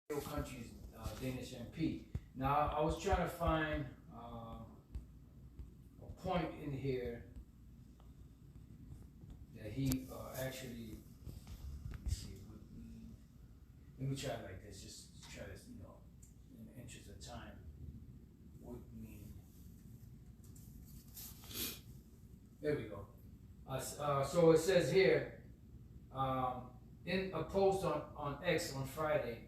countries, Danish MP. Now, I was trying to find a point in here that he actually, let me see, let me try it like this, just try this, in the interest of time, would mean. There we go. So it says here, in a post on X on Friday,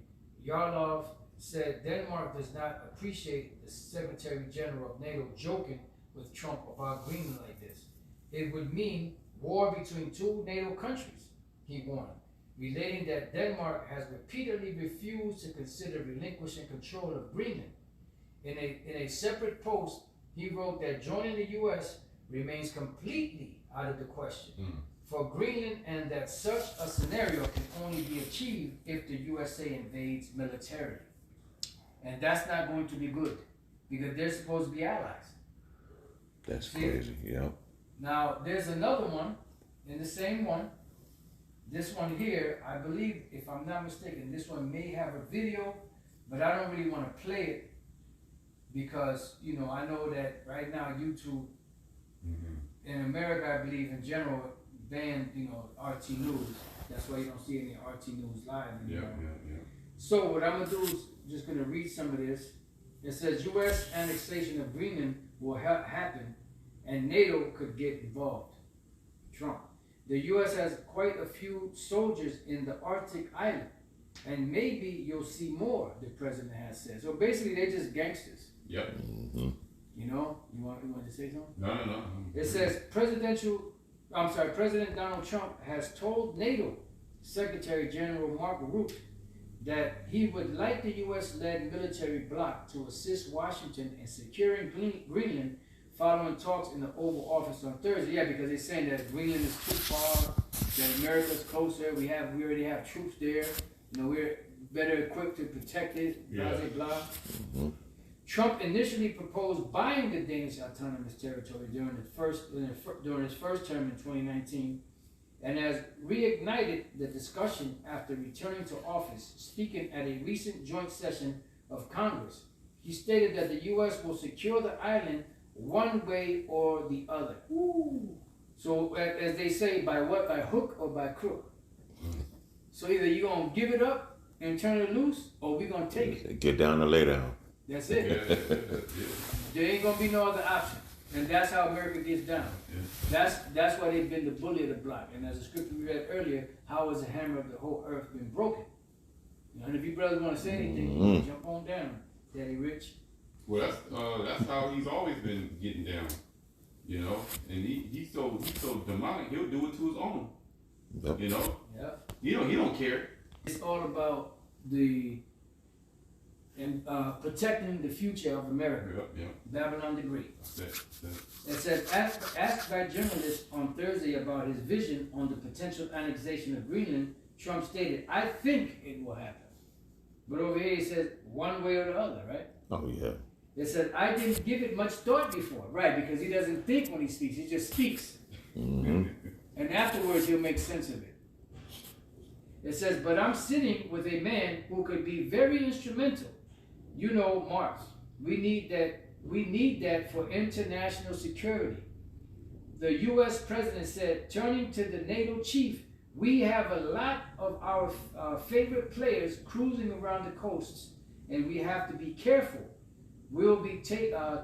Yarlov said Denmark does not appreciate the Secretary General of NATO joking with Trump about Greenland like this. It would mean war between two NATO countries, he warned, relating that Denmark has repeatedly refused to consider relinquishing control of Greenland. In a separate post, he wrote that joining the U.S. remains completely out of the question for Greenland, and that such a scenario can only be achieved if the USA invades militarily. And that's not going to be good, because they're supposed to be allies. That's crazy, yeah. Now, there's another one, in the same one. This one here, I believe, if I'm not mistaken, this one may have a video, but I don't really want to play it, because, I know that right now YouTube, in America, I believe, in general, banned, RT News. That's why you don't see any RT News live anymore. Yeah. So what I'm gonna do is just gonna read some of this. It says U.S. annexation of Greenland will happen, and NATO could get involved. Trump. The U.S. has quite a few soldiers in the Arctic island, and maybe you'll see more, the president has said. So basically, they're just gangsters. Yep. You want to say something? No. It says President Donald Trump has told NATO Secretary General Mark Rutte that he would like the U.S.-led military bloc to assist Washington in securing Greenland following talks in the Oval Office on Thursday. Yeah, because they're saying that Greenland is too far, that America's closer. We already have troops there. We're better equipped to protect it. Blah blah blah. Trump initially proposed buying the Danish autonomous territory during his first term in 2019, and has reignited the discussion after returning to office. Speaking at a recent joint session of Congress, he stated that the U.S. will secure the island one way or the other. So, as they say, by what? By hook or by crook. So either you're going to give it up and turn it loose, or we're going to take it. Get down and lay down. That's it. There ain't gonna be no other option, and that's how America gets down. That's why they've been the bully of the block. And as the scripture we read earlier, how has the hammer of the whole earth been broken? And if you brothers want to say anything, jump on down, Daddy Rich. Well, that's how he's always been getting down, And he's so demonic. He'll do it to his own. Yep. He don't care. It's all about protecting the future of America. Babylon the Great. It says, asked by journalists on Thursday about his vision on the potential annexation of Greenland, Trump stated, "I think it will happen." But over here he says, one way or the other, right? Oh, yeah. It said, "I didn't give it much thought before." Right, because he doesn't think when he speaks, he just speaks. And afterwards he'll make sense of it. It says, "But I'm sitting with a man who could be very instrumental. Marx. We need that for international security." The U.S. president said, turning to the NATO chief, "We have a lot of our favorite players cruising around the coasts, and we have to be careful. We'll be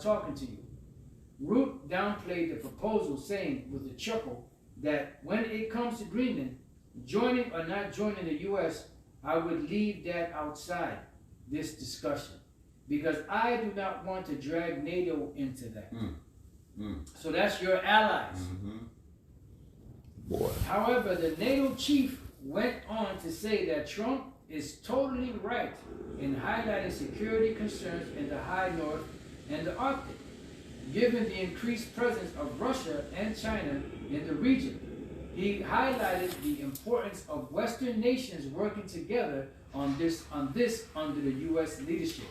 talking to you." Rutte downplayed the proposal, saying with a chuckle that when it comes to Greenland, joining or not joining the U.S., I would leave that outside this discussion, because I do not want to drag NATO into that. So that's your allies. Boy. However, the NATO chief went on to say that Trump is totally right in highlighting security concerns in the high north and the Arctic, given the increased presence of Russia and China in the region. He highlighted the importance of Western nations working together on this under the U.S. leadership.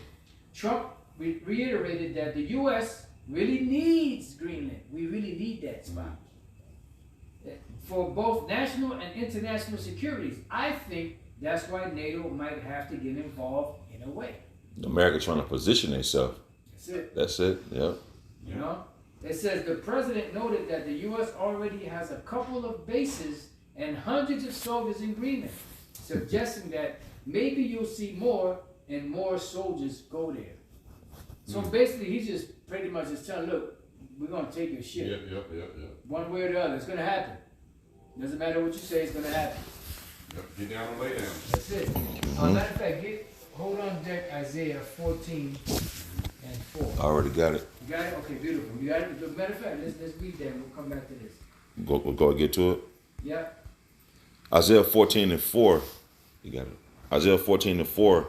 Trump reiterated that the U.S. really needs Greenland. We really need that spot for both national and international securities. I think That's why NATO might have to get involved in a way. America trying to position itself. That's it. That's it. Yep. You know? It says the president noted that the U.S. already has a couple of bases and hundreds of soldiers in Greenland, suggesting that maybe you'll see more and more soldiers go there. So basically, he's just pretty much just telling, look, we're going to take your shit. Yep. One way or the other. It's going to happen. Doesn't matter what you say, it's going to happen. Yep. Get down and lay down. That's it. Matter of fact, hold on deck Isaiah 14 and 4. I already got it. You got it? Okay, beautiful. You got it? Matter of fact, let's read that and we'll come back to this. We'll go get to it. Yep. Isaiah 14 and 4. You got it. Isaiah 14 and 4.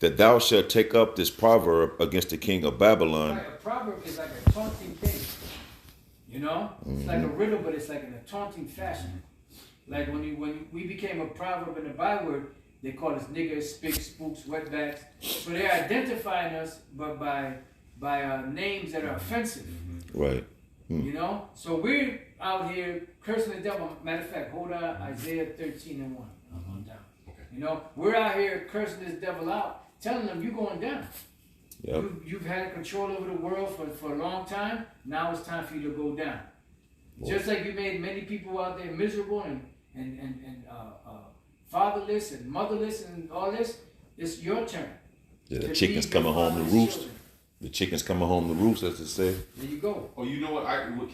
That thou shalt take up this proverb against the king of Babylon. Right, a proverb is like a taunting thing. You know? It's like a riddle, but it's like in a taunting fashion. Like when we became a proverb in the byword, they call us niggers, spics, spooks, wetbacks. So they're identifying us but by names that are offensive. Right. You know? So we're out here cursing the devil. Matter of fact, hold on, Isaiah 13 and 1. I'm on down. Okay. You know, we're out here cursing this devil out, telling them you're going down. Yep. You've had control over the world for a long time. Now it's time for you to go down. Boy. Just like you made many people out there miserable and fatherless and motherless and all this, it's your turn. Yeah, the chicken's coming home to roost. Children. The chicken's coming home to roost, as they say. There you go. Oh, you know what? I didn't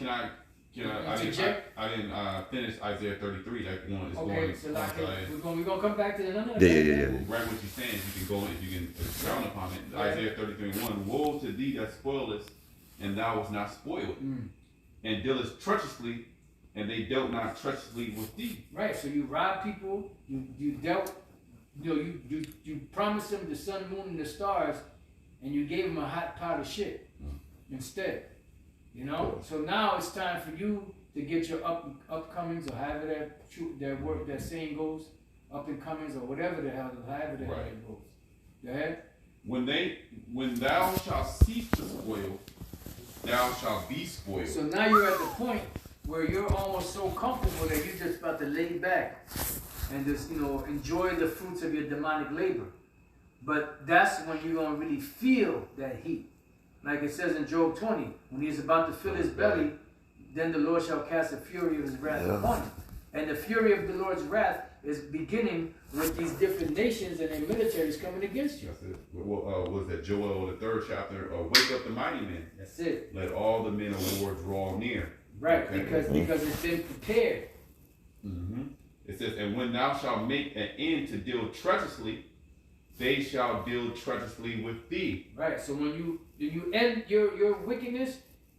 finish Isaiah 33. That one is okay, so we're gonna come back to another. Yeah. Right, what you're saying, you can go and you can expound upon it. Yeah. Isaiah 33:1. Woe to thee that spoilest, and thou was not spoiled, and dealest treacherously, and they dealt not treacherously with thee. Right. So you robbed people. You dealt. You promised them the sun, moon, and the stars, and you gave them a hot pot of shit instead. You know. So now it's time for you to get your upcomings, or however that saying goes, up and comings, or whatever the hell, however the hell it goes. Go ahead. When thou shalt cease to spoil, thou shalt be spoiled. So now you're at the point where you're almost so comfortable that you're just about to lay back and just, enjoy the fruits of your demonic labor. But that's when you're going to really feel that heat. Like it says in Job 20, when he's about to fill his belly, then the Lord shall cast the fury of his wrath upon him. And the fury of the Lord's wrath is beginning with these different nations and their militaries coming against you. That's it. Was that Joel, the 3rd chapter? Wake up the mighty men. That's it. Let all the men of war draw near. Right, okay. because it's been prepared. It says, and when thou shalt make an end to deal treacherously, they shall deal treacherously with thee. Right. So when you end your wickedness,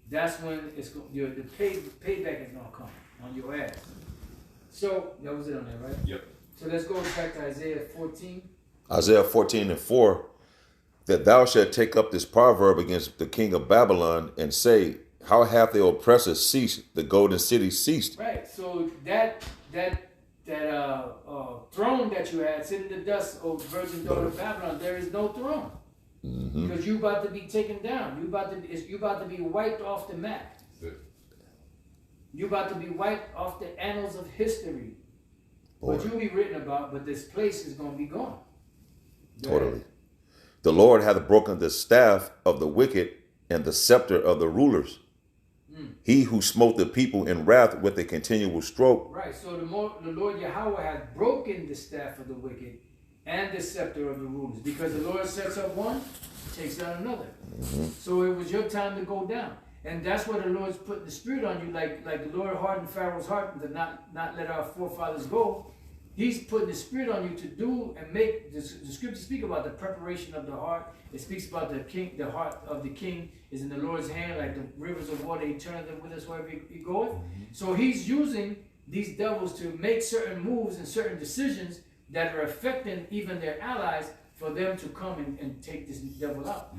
that's when the payback is gonna come on your ass. So that was it on that, right? Yep. So let's go back to Isaiah 14. Isaiah 14 and 4. That thou shalt take up this proverb against the king of Babylon and say, how hath the oppressor ceased? The golden city ceased. Right. So that throne that you had sitting in the dust, O virgin daughter of Babylon, there is no throne. Because you're about to be taken down. You're about to be wiped off the map. You're about to be wiped off the annals of history. But you'll be written about, but this place is going to be gone. Totally. The Lord hath broken the staff of the wicked and the scepter of the rulers. He who smote the people in wrath with a continual stroke. Right. So the Lord Yahweh has broken the staff of the wicked and the scepter of the rulers. Because the Lord sets up one, takes down another. So it was your time to go down. And that's where the Lord's putting the spirit on you, like the Lord hardened Pharaoh's heart to not let our forefathers go. He's putting the spirit on you to do and make. The scriptures speak about the preparation of the heart. It speaks about the heart of the king is in the Lord's hand, like the rivers of water. He turneth them with us wherever he goeth. So he's using these devils to make certain moves and certain decisions that are affecting even their allies for them to come and take this devil out.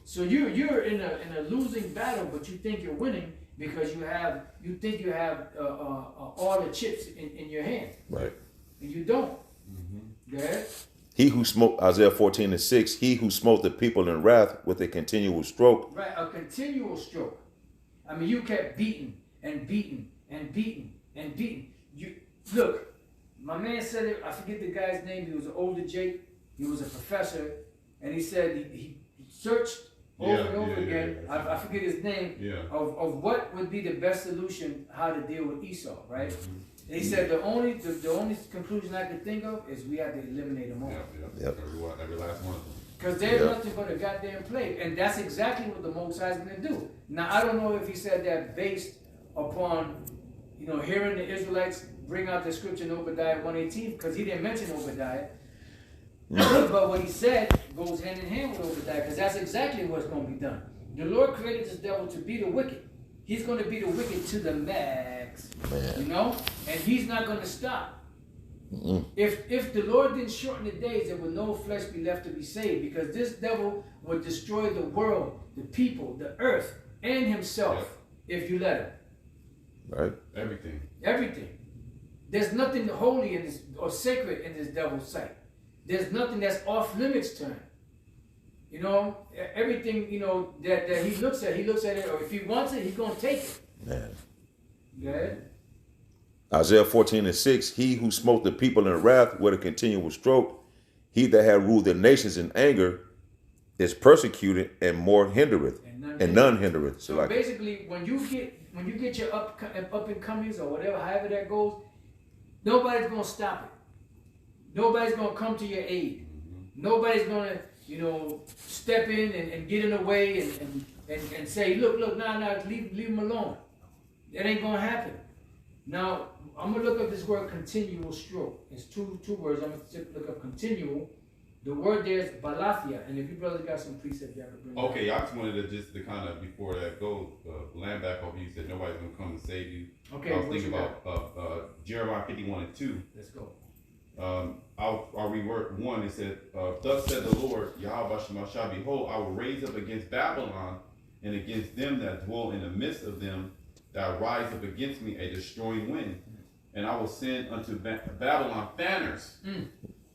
So you're in a losing battle, but you think you're winning because you think you have all the chips in your hand. Right. And you don't. Go ahead. He who smote, Isaiah 14 and 6, he who smote the people in wrath with a continual stroke. Right, a continual stroke. I mean, you kept beating and beating and beating and beating. Look, My man said it, I forget the guy's name, he was an older Jake, he was a professor, and he said he searched over and over again, I forget his name, of what would be the best solution, how to deal with Esau, right? Mm-hmm. And he said the only conclusion I could think of is we have to eliminate them all. Every last one of them. Because they're nothing but a goddamn plague. And that's exactly what the Most High is going to do. Now, I don't know if he said that based upon, hearing the Israelites bring out the scripture in Obadiah 1:18, because he didn't mention Obadiah. But what he said goes hand in hand with Obadiah, because that's exactly what's going to be done. The Lord created this devil to be the wicked. He's going to be the wicked to the max. Man. And he's not going to stop. If the Lord didn't shorten the days, there would no flesh be left to be saved, because this devil would destroy the world, the people, the earth, and himself if you let him. Right. Everything. There's nothing holy in this or sacred in this devil's sight. There's nothing that's off limits to him. Everything, that he looks at it, or if he wants it, he's going to take it. Man. Yeah. Isaiah 14:6, he who smote the people in wrath with a continual stroke, he that had ruled the nations in anger, is persecuted, and more hindereth, and none hindereth. So basically, when you get your up and comings or whatever, however that goes, nobody's gonna stop it. Nobody's gonna come to your aid. Nobody's gonna, step in and get in the way and say, look, leave him alone. That ain't gonna happen. Now, I'm going to look up this word continual stroke. It's two words. I'm going to look up continual. The word there is balathia. And if you brothers got some precepts, you have to bring it Okay, I just wanted to kind of, before that goes, land back over you said nobody's going to come and save you. Okay, I was thinking about Jeremiah 51:2. Let's go. I'll reword 1. It said, thus said the Lord, Yahweh Shemashah, behold, I will raise up against Babylon and against them that dwell in the midst of them, that rise up against me a destroying wind, and I will send unto Babylon fanners.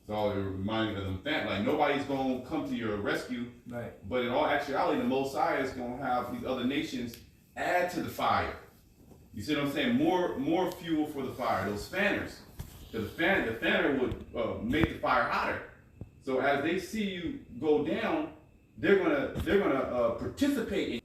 So it reminded me of them fanners. Like nobody's going to come to your rescue, right? But in all actuality, the Most High is going to have these other nations add to the fire. You see what I'm saying? More fuel for the fire. Those fanners, the fanner would make the fire hotter. So as they see you go down, they're gonna participate in